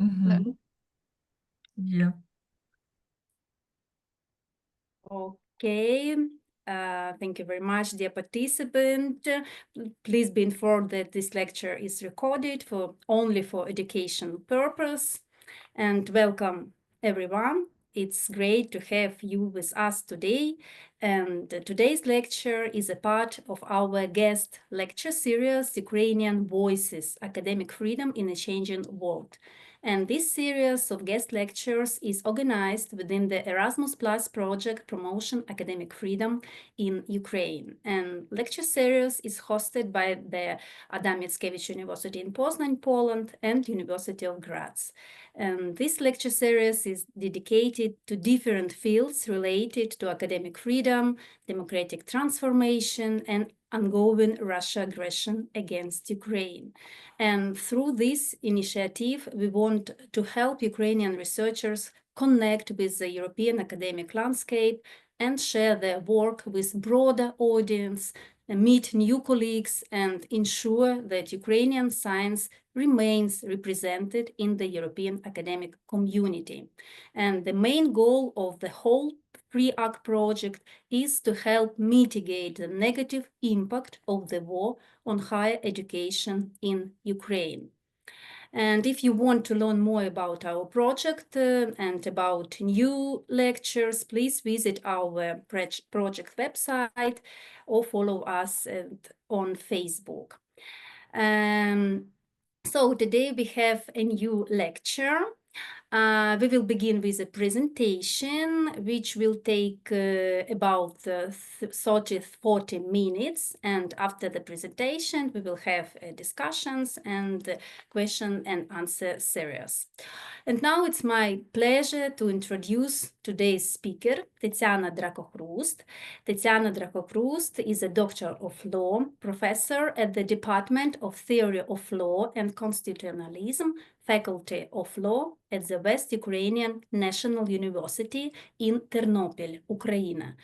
Mm-hmm. Yeah. Okay. Thank you very much, dear participant. Please be informed that this lecture is recorded only for education purpose. And welcome, everyone. It's great to have you with us today. And today's lecture is a part of our guest lecture series, Ukrainian Voices, Academic Freedom in a Changing World. And this series of guest lectures is organized within the Erasmus Plus project Promotion Academic Freedom in Ukraine. And lecture series is hosted by the Adam Mickiewicz University in Poznan, Poland, and University of Graz. And this lecture series is dedicated to different fields related to academic freedom, democratic transformation, and ongoing Russia aggression against Ukraine. And through this initiative, we want to help Ukrainian researchers connect with the European academic landscape and share their work with broader audience, meet new colleagues, and ensure that Ukrainian science remains represented in the European academic community. And the main goal of the whole PREACT project is to help mitigate the negative impact of the war on higher education in Ukraine. And if you want to learn more about our project and about new lectures, please visit our project website or follow us on Facebook. So today we have a new lecture. We will begin with a presentation, which will take about 30-40 minutes. And after the presentation, we will have discussions and question and answer series. And now it's my pleasure to introduce today's speaker, Tetiana Dracochrust. Tetiana Dracochrust is a doctor of law, professor at the Department of Theory of Law and Constitutionalism, Faculty of Law at the West Ukrainian National University in Ternopil, Ukraine.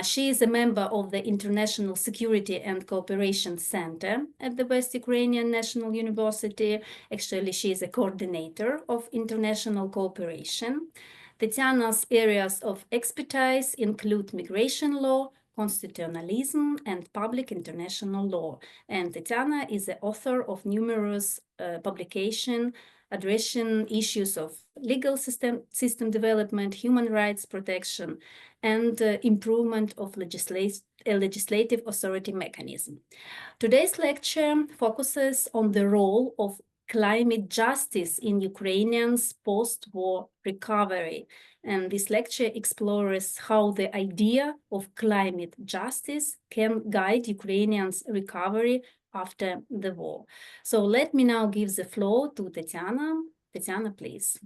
She is a member of the International Security and Cooperation Center at the West Ukrainian National University. Actually, she is a coordinator of international cooperation. Tetiana's areas of expertise include migration law, constitutionalism, and public international law. And Tetiana is the author of numerous publications addressing issues of legal system development, human rights protection, and improvement of legislative authority mechanism. Today's lecture focuses on the role of climate justice in Ukrainians' post-war recovery. And this lecture explores how the idea of climate justice can guide Ukrainians' recovery after the war. So let me now give the floor to Tetiana. Tetiana, please.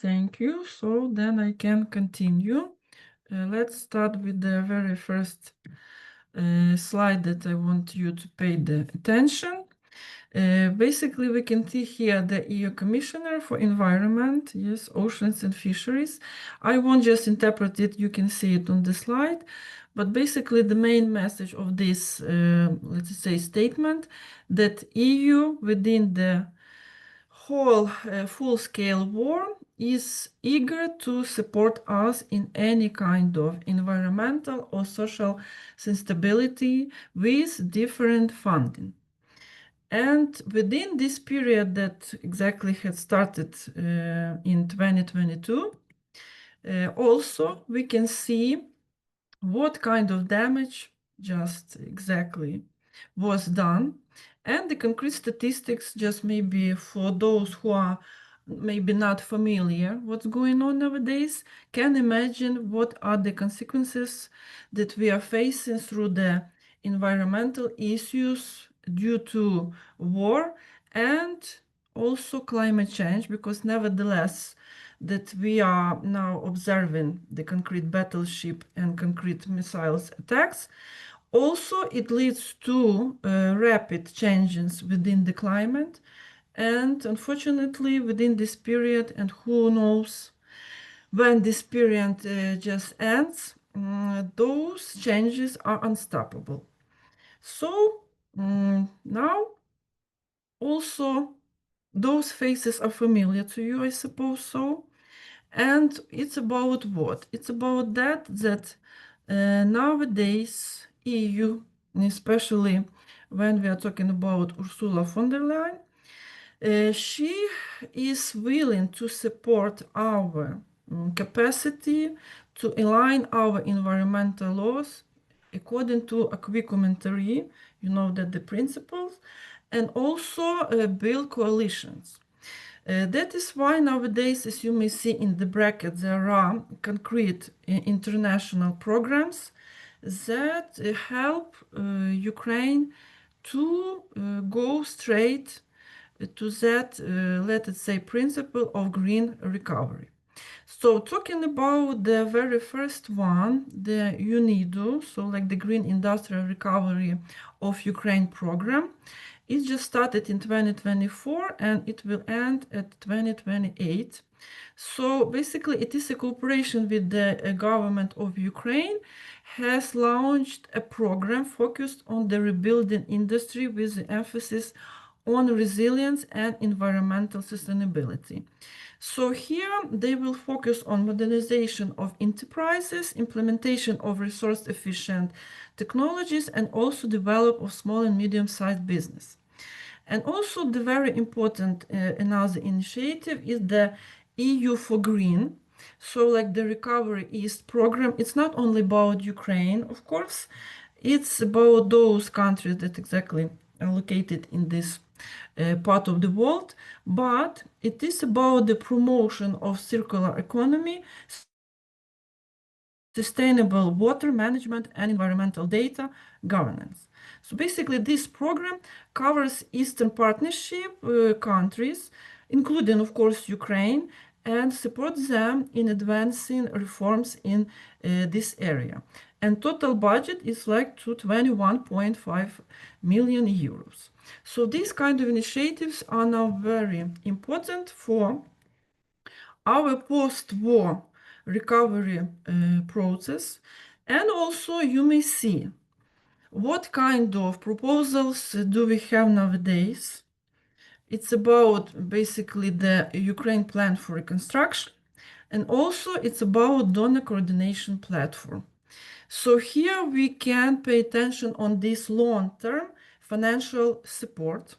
Thank you. So then I can continue. Let's start with the very first slide that I want you to pay the attention. Basically, we can see here the EU Commissioner for Environment, yes, Oceans and Fisheries. I won't just interpret it, you can see it on the slide. But basically, the main message of this, let's say, statement that EU within the whole full-scale war is eager to support us in any kind of environmental or social sustainability with different funding. And within this period that exactly had started in 2022, also we can see what kind of damage just exactly was done. And the concrete statistics, just maybe for those who are maybe not familiar what's going on nowadays, can imagine what are the consequences that we are facing through the environmental issues due to war and also climate change, because nevertheless that we are now observing the concrete battleship and concrete missiles attacks. Also, it leads to rapid changes within the climate, and unfortunately within this period, and who knows when this period just ends, those changes are unstoppable. So now also Those faces are familiar to you, I suppose so. And it's about what? It's about that nowadays EU, especially when we are talking about Ursula von der Leyen, she is willing to support our capacity to align our environmental laws according to acquis communautaire, you know that the principles, and also build coalitions. That is why nowadays, as you may see in the bracket, there are concrete international programs that help Ukraine to go straight to that, let us say, principle of green recovery. So talking about the very first one, the UNIDO, so like the Green Industrial Recovery of Ukraine program, it just started in 2024 and it will end at 2028. So basically it is a cooperation with the government of Ukraine has launched a program focused on the rebuilding industry with the emphasis on resilience and environmental sustainability. So here they will focus on modernization of enterprises, implementation of resource efficient technologies, and also develop of small and medium-sized business. And also the very important another initiative is the EU for Green. So like the Recovery East program, it's not only about Ukraine, of course, it's about those countries that exactly are located in this part of the world, but it is about the promotion of circular economy, sustainable water management, and environmental data governance. So basically, this program covers Eastern Partnership countries, including, of course, Ukraine, and supports them in advancing reforms in this area. And total budget is like to 21.5 million euros. So these kind of initiatives are now very important for our post-war recovery process. And also you may see what kind of proposals do we have nowadays. It's about basically the Ukraine Plan for Reconstruction, and also it's about donor coordination platform. So here we can pay attention on this long-term financial support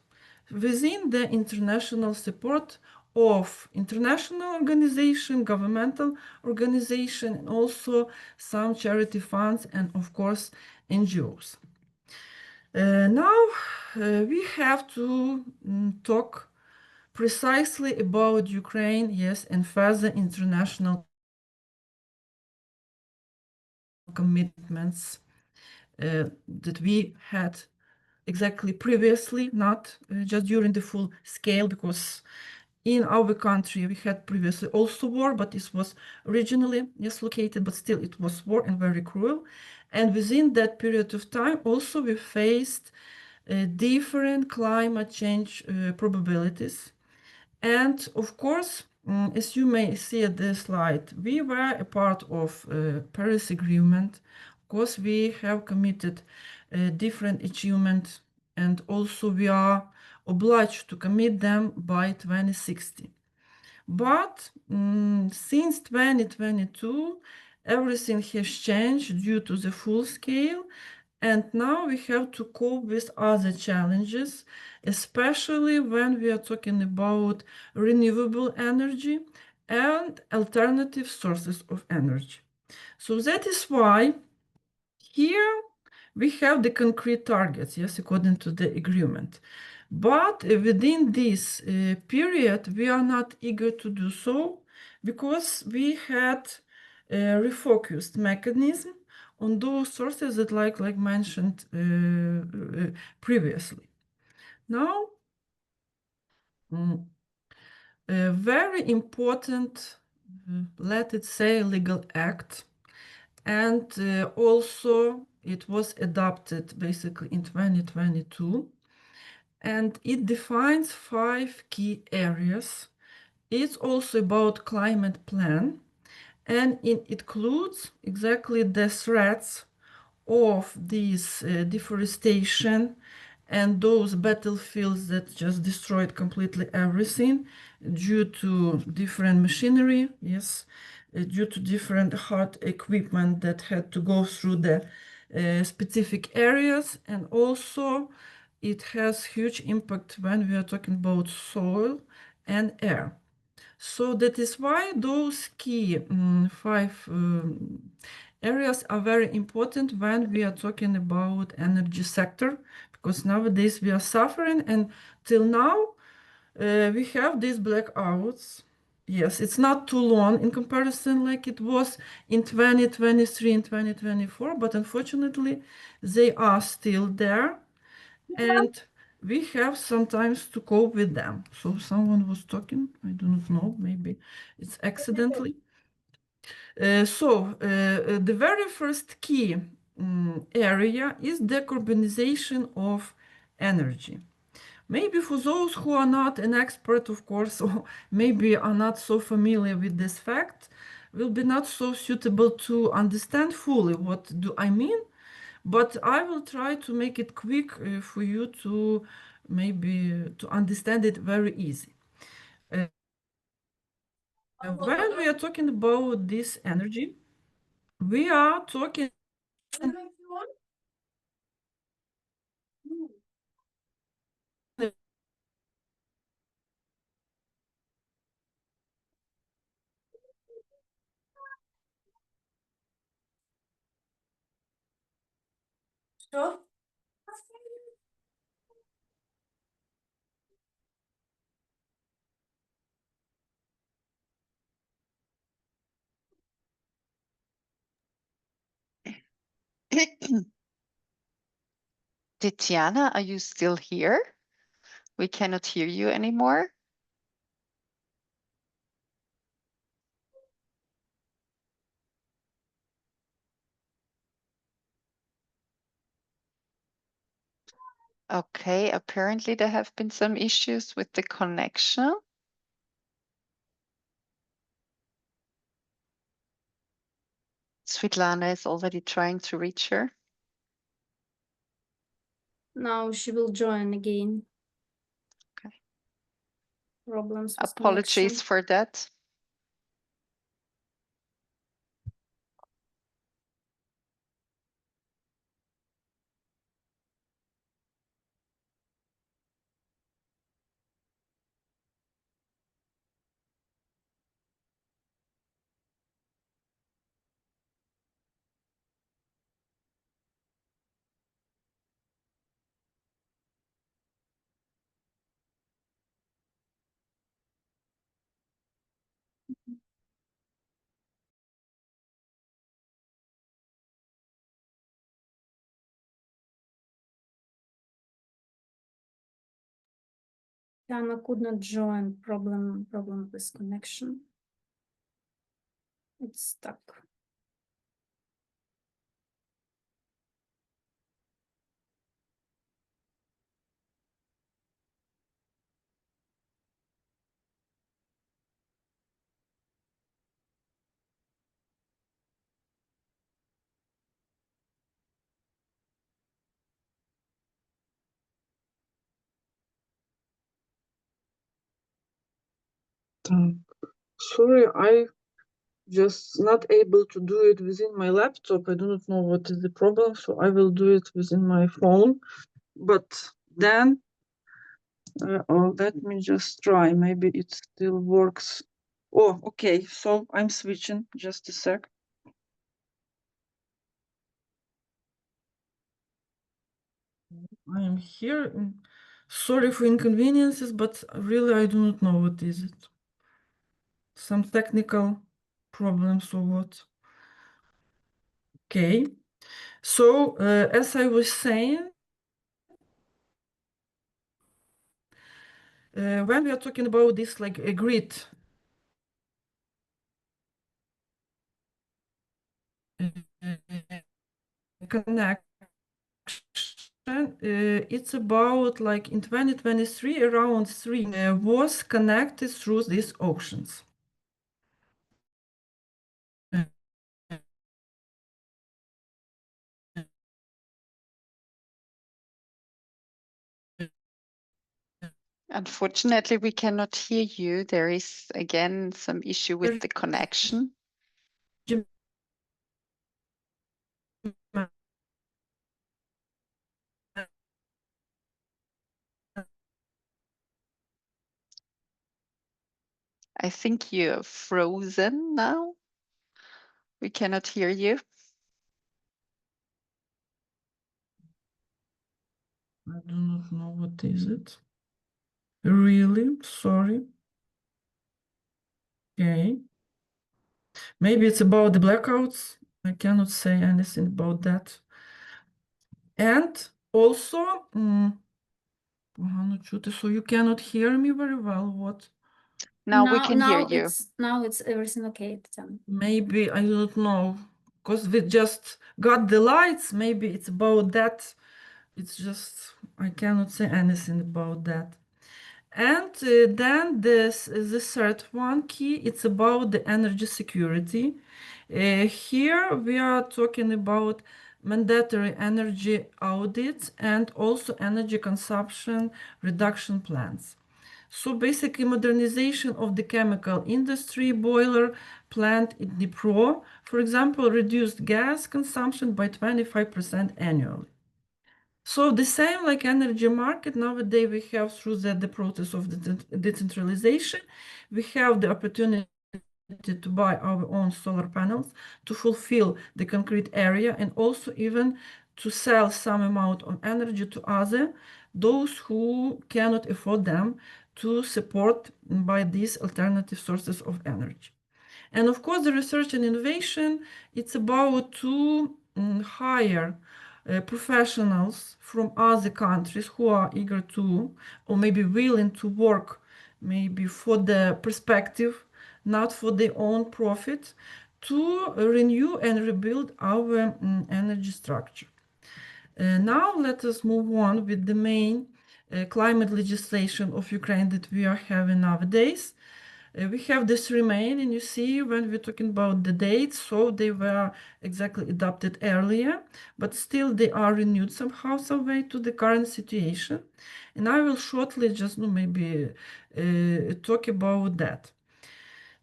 within the international support of international organization, governmental organization, and also some charity funds and of course NGOs. Now we have to talk precisely about Ukraine, yes, and further international commitments that we had exactly previously, not just during the full scale, because in our country we had previously also war, but this was regionally dislocated, but still it was war and very cruel. And within that period of time also we faced different climate change probabilities. And of course, as you may see at this slide, we were a part of Paris Agreement. Of course, we have committed different achievements, and also we are obliged to commit them by 2060. But since 2022, everything has changed due to the full scale, and now we have to cope with other challenges, especially when we are talking about renewable energy and alternative sources of energy. So that is why here we have the concrete targets, yes, according to the agreement. But within this period, we are not eager to do so because we had a refocused mechanism on those sources that like mentioned previously. Now, a very important, let it say, legal act, and also it was adopted basically in 2022, and it defines 5 key areas. It's also about climate plan, and it includes exactly the threats of this deforestation and those battlefields that just destroyed completely everything due to different machinery, yes, due to different hard equipment that had to go through the specific areas, and also it has huge impact when we are talking about soil and air. So that is why those key five areas are very important when we are talking about energy sector, because nowadays we are suffering, and till now we have these blackouts. Yes, it's not too long in comparison like it was in 2023 and 2024, but unfortunately they are still there, and we have sometimes to cope with them. So someone was talking, I do not know, maybe it's accidentally. The very first key area is decarbonization of energy. Maybe for those who are not an expert, of course, or maybe are not so familiar with this fact, will be not so suitable to understand fully what do I mean, but I will try to make it quick for you to maybe to understand it very easy. When we are talking about this energy, we are talking Что? Tatiana, are you still here? We cannot hear you anymore. Okay, apparently there have been some issues with the connection. Svetlana is already trying to reach her. Now she will join again. Okay. Problems with Apologies connection. for that. Anna could not join. Problem with connection. It's stuck. Sorry, I just not able to do it within my laptop. I do not know what is the problem, so I will do it within my phone. But then, let me just try. Maybe it still works. Oh, okay. So I'm switching. Just a sec. I am here. Sorry for inconveniences, but really I do not know what is it. Some technical problems or what. Okay. So as I was saying, when we are talking about this like a grid connection, it's about like in 2023 around 3 was connected through these auctions. Unfortunately, we cannot hear you. There is again some issue with the connection. I think you're frozen now. We cannot hear you. I do not know what is it. Really? Sorry. Okay. Maybe it's about the blackouts. I cannot say anything about that. And also, so you cannot hear me very well. What? Now we can hear you. Now it's everything okay, Tatiana. Maybe, I don't know, because we just got the lights. Maybe it's about that. It's just, I cannot say anything about that. And then the third one key, it's about the energy security. Here we are talking about mandatory energy audits and also energy consumption reduction plans. So basically modernization of the chemical industry boiler plant in Dnipro, for example, reduced gas consumption by 25% annually. So the same like energy market, nowadays we have through the process of the decentralization, we have the opportunity to buy our own solar panels to fulfill the concrete area and also even to sell some amount of energy to those who cannot afford them to support by these alternative sources of energy. And of course, the research and innovation, it's about to hire professionals from other countries who are eager to, or maybe willing to work maybe for the perspective, not for their own profit, to renew and rebuild our energy structure. Now let us move on with the main climate legislation of Ukraine that we are having nowadays. We have this remain, and you see when we're talking about the dates, so they were exactly adopted earlier, but still they are renewed somehow, some way to the current situation. And I will shortly just maybe talk about that.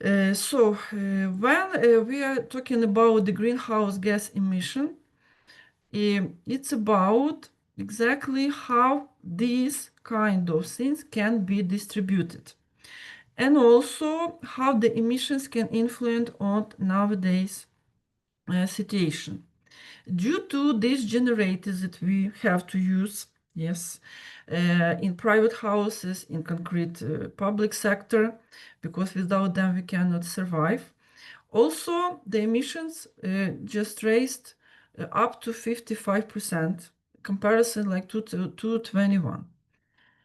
When we are talking about the greenhouse gas emission, it's about exactly how these kind of things can be distributed and also how the emissions can influence on nowadays situation. Due to these generators that we have to use, yes, in private houses, in concrete public sector, because without them we cannot survive. Also, the emissions just raised up to 55% comparison like to 2021.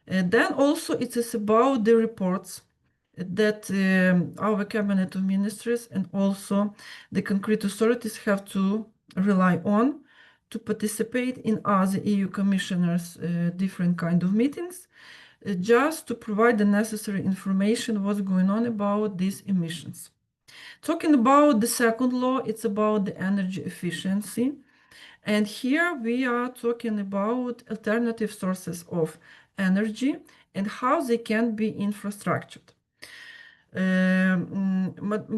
Then also it is about the reports that our cabinet of ministers and also the concrete authorities have to rely on to participate in other EU commissioners' different kind of meetings, just to provide the necessary information what's going on about these emissions. Talking about the second law, it's about the energy efficiency. And here we are talking about alternative sources of energy and how they can be infrastructured.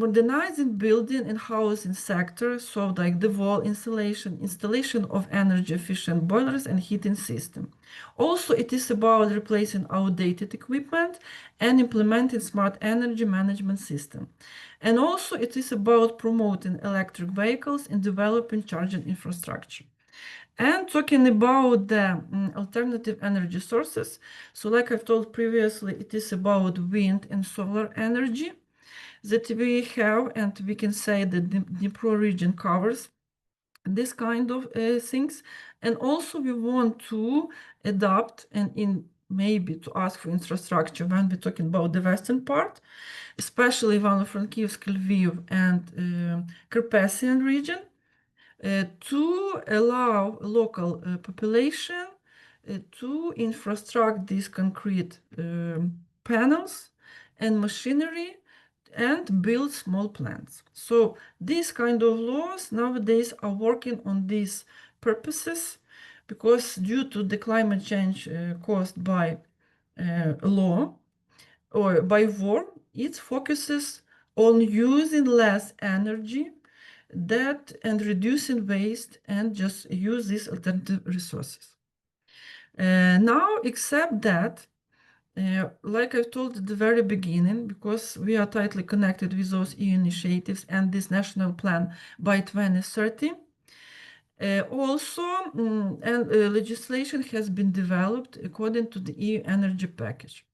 Modernizing building and housing sector, so like the wall installation of energy efficient boilers and heating system. Also, it is about replacing outdated equipment and implementing smart energy management system. And also it is about promoting electric vehicles and developing charging infrastructure. And talking about the alternative energy sources, so like I've told previously, it is about wind and solar energy that we have, and we can say that the Dnipro region covers this kind of things. And also we want to adopt and maybe to ask for infrastructure when we're talking about the western part, especially Ivano-Frankivsk, Lviv, and Carpathian region. To allow local population to infrastruct these concrete panels and machinery and build small plants. So these kind of laws nowadays are working on these purposes because due to the climate change caused by law or by war, it focuses on using less energy and reducing waste and just use these alternative resources. Now, except that, like I told at the very beginning, because we are tightly connected with those EU initiatives and this national plan by 2030, legislation has been developed according to the EU energy package.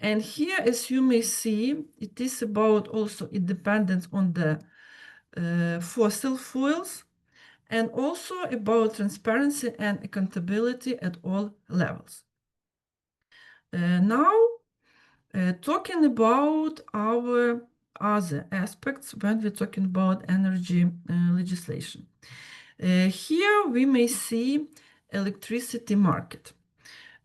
And here, as you may see, it is about also independence on the fossil fuels and also about transparency and accountability at all levels. Now, talking about our other aspects when we're talking about energy legislation. Here we may see electricity market.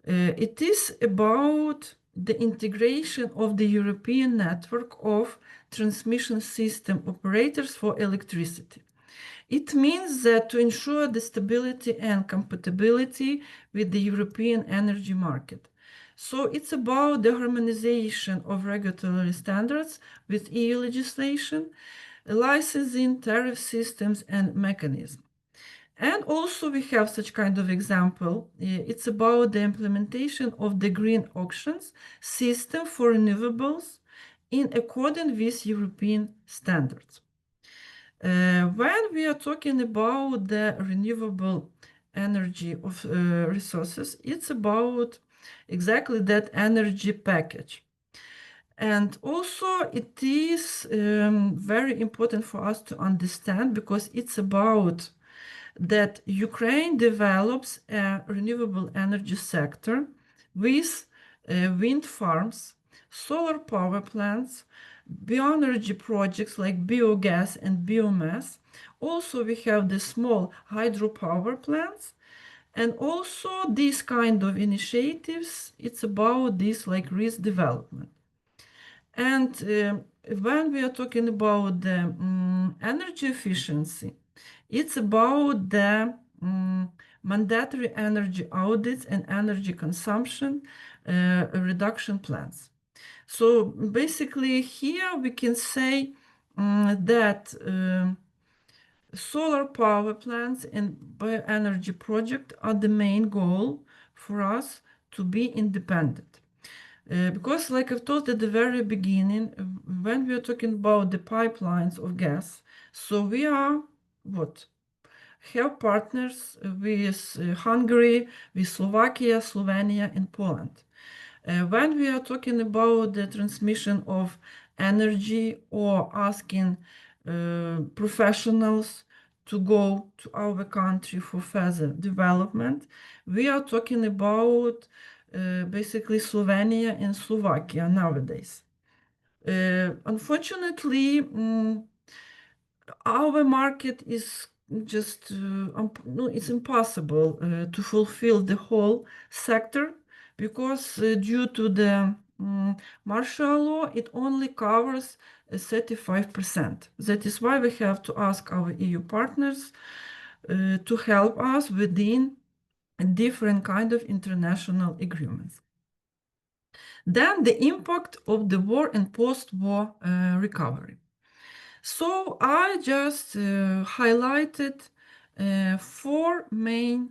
It is about the integration of the European network of transmission system operators for electricity. It means that to ensure the stability and compatibility with the European energy market. So it's about the harmonization of regulatory standards with EU legislation, licensing, tariff systems, and mechanisms. And also we have such kind of example. It's about the implementation of the green auctions system for renewables in accordance with European standards. When we are talking about the renewable energy of resources, it's about exactly that energy package. And also it is very important for us to understand because it's about that Ukraine develops a renewable energy sector with wind farms, solar power plants, bioenergy projects like biogas and biomass. Also, we have the small hydropower plants. And also these kind of initiatives, it's about this like risk development. And when we are talking about the energy efficiency, it's about the mandatory energy audits and energy consumption reduction plans. So basically here we can say that solar power plants and bioenergy project are the main goal for us to be independent. Because like I've told at the very beginning, when we are talking about the pipelines of gas, so we are have partners with Hungary, with Slovakia, Slovenia, and Poland. When we are talking about the transmission of energy or asking professionals to go to our country for further development, we are talking about basically Slovenia and Slovakia nowadays. Unfortunately, our market is just it's impossible to fulfill the whole sector because due to the martial law, it only covers 35%. That is why we have to ask our EU partners to help us within different kind of international agreements. Then the impact of the war and post-war recovery. So I just highlighted 4 main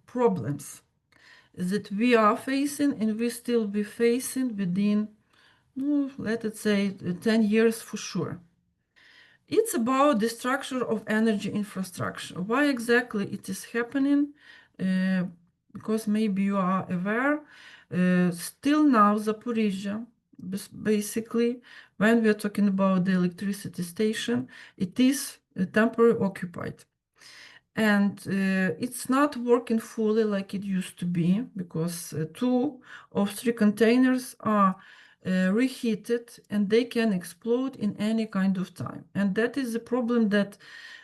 problems that we are facing and we still be facing within, let's say, 10 years for sure. It's about the structure of energy infrastructure. Why exactly it is happening? Because maybe you are aware, still now Zaporizhzhia, basically, when we are talking about the electricity station, it is temporarily occupied. And it's not working fully like it used to be because 2 of 3 containers are reheated and they can explode in any kind of time. And that is the problem that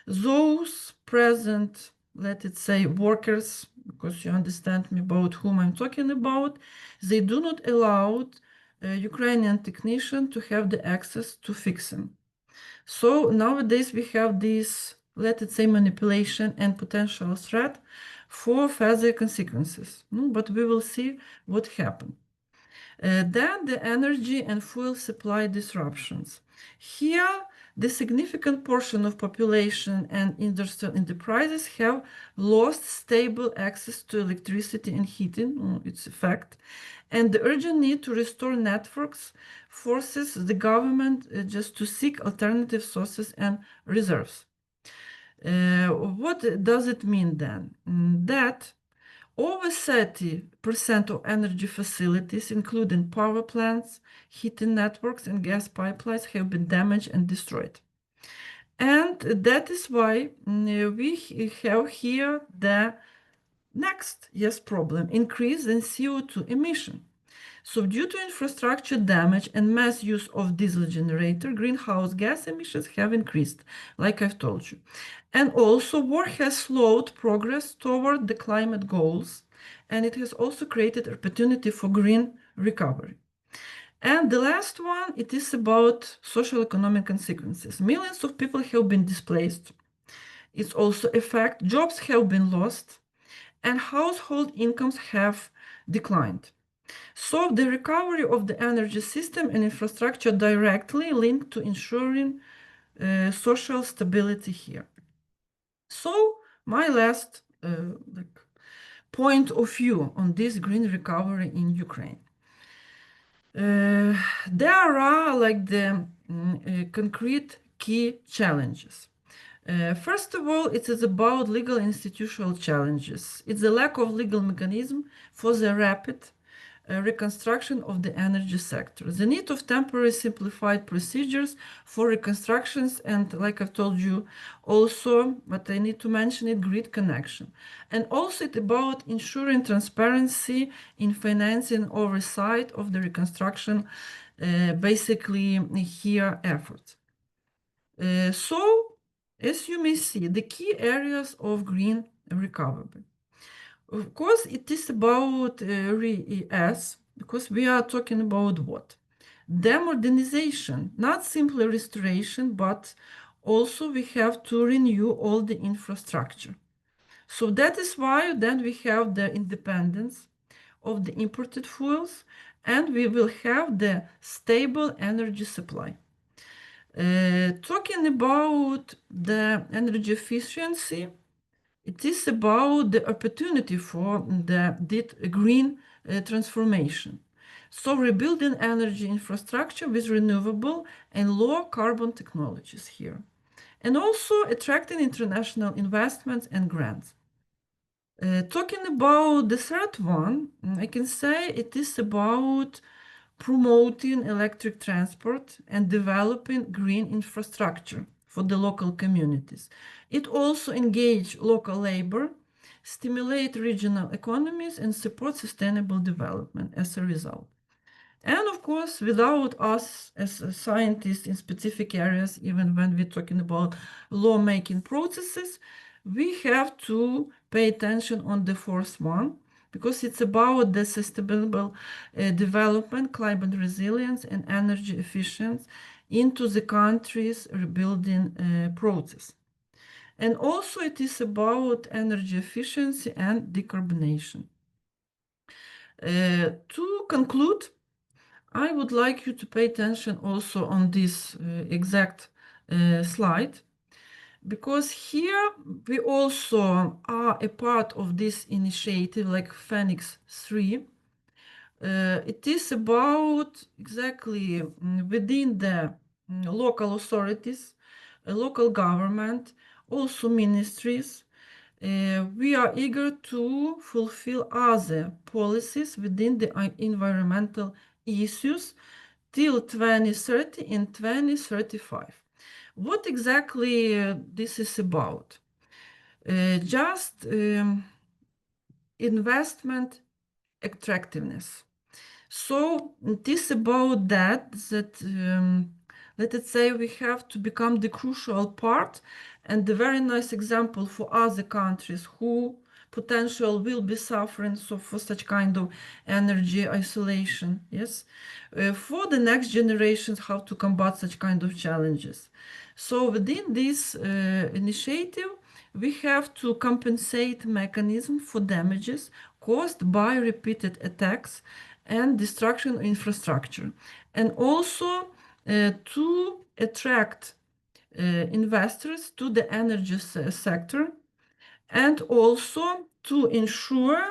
those present, let it say, workers, because you understand me about whom I'm talking about, they do not allow Ukrainian technician to have the access to fix them. So nowadays we have this, let it say, manipulation and potential threat for further consequences. But we will see what happened. Then the energy and fuel supply disruptions. Here, the significant portion of population and industrial enterprises have lost stable access to electricity and heating, it's a fact, and the urgent need to restore networks forces the government just to seek alternative sources and reserves. What does it mean then? That over 30% of energy facilities, including power plants, heating networks, and gas pipelines, have been damaged and destroyed. And that is why we have here the next problem, increase in CO2 emission. So due to infrastructure damage and mass use of diesel generator, greenhouse gas emissions have increased, like I've told you. And also war has slowed progress toward the climate goals, and it has also created opportunity for green recovery. And the last one, it is about social economic consequences. Millions of people have been displaced. It's also a fact. Jobs have been lost, and household incomes have declined. So the recovery of the energy system and infrastructure directly linked to ensuring social stability here. So my last point of view on this green recovery in Ukraine. There are the concrete key challenges. First of all, it is about legal institutional challenges. It's the lack of legal mechanism for the rapid reconstruction of the energy sector, the need of temporary simplified procedures for reconstructions, and like I've told you also, but I need to mention it, grid connection. And also it's about ensuring transparency in financing oversight of the reconstruction, basically here efforts. So, as you may see, the key areas of green recovery. Of course, it is about RES, because we are talking about what? Demodernization, not simply restoration, but also we have to renew all the infrastructure. So that is why then we have the independence of the imported fuels, and we will have the stable energy supply. Talking about the energy efficiency, it is about the opportunity for the green transformation. So rebuilding energy infrastructure with renewable and low carbon technologies here. And also attracting international investments and grants. Talking about the third one, I can say it is about promoting electric transport and developing green infrastructure for the local communities. It also engages local labor, stimulate regional economies, and support sustainable development as a result. And of course, without us as scientists in specific areas, even when we're talking about lawmaking processes, we have to pay attention on the fourth one, because it's about the sustainable development, climate resilience, and energy efficiency into the country's rebuilding process. And also it is about energy efficiency and decarbonation. To conclude, I would like you to pay attention also on this exact slide, because here we also are a part of this initiative like Phoenix 3. It is about exactly within the local authorities, local government, also ministries. We are eager to fulfill other policies within the environmental issues till 2030 and 2035. What exactly this is about? Just investment attractiveness. So it is about that let us say we have to become the crucial part and the very nice example for other countries who potential will be suffering for such kind of energy isolation, yes, for the next generations how to combat such kind of challenges. So within this initiative, we have to compensate mechanism for damages caused by repeated attacks and destruction of infrastructure, and also to attract investors to the energy sector, and also to ensure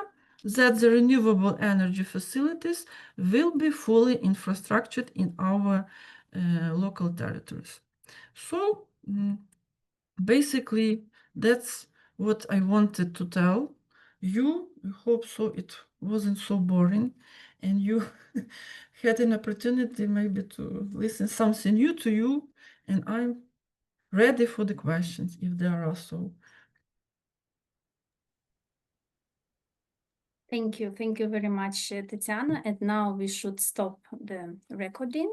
that the renewable energy facilities will be fully infrastructured in our local territories. So basically, that's what I wanted to tell you. I hope so it wasn't so boring and you had an opportunity maybe to listen something new to you, and I'm ready for the questions if there are so. Thank you very much, Tatiana. And now we should stop the recording.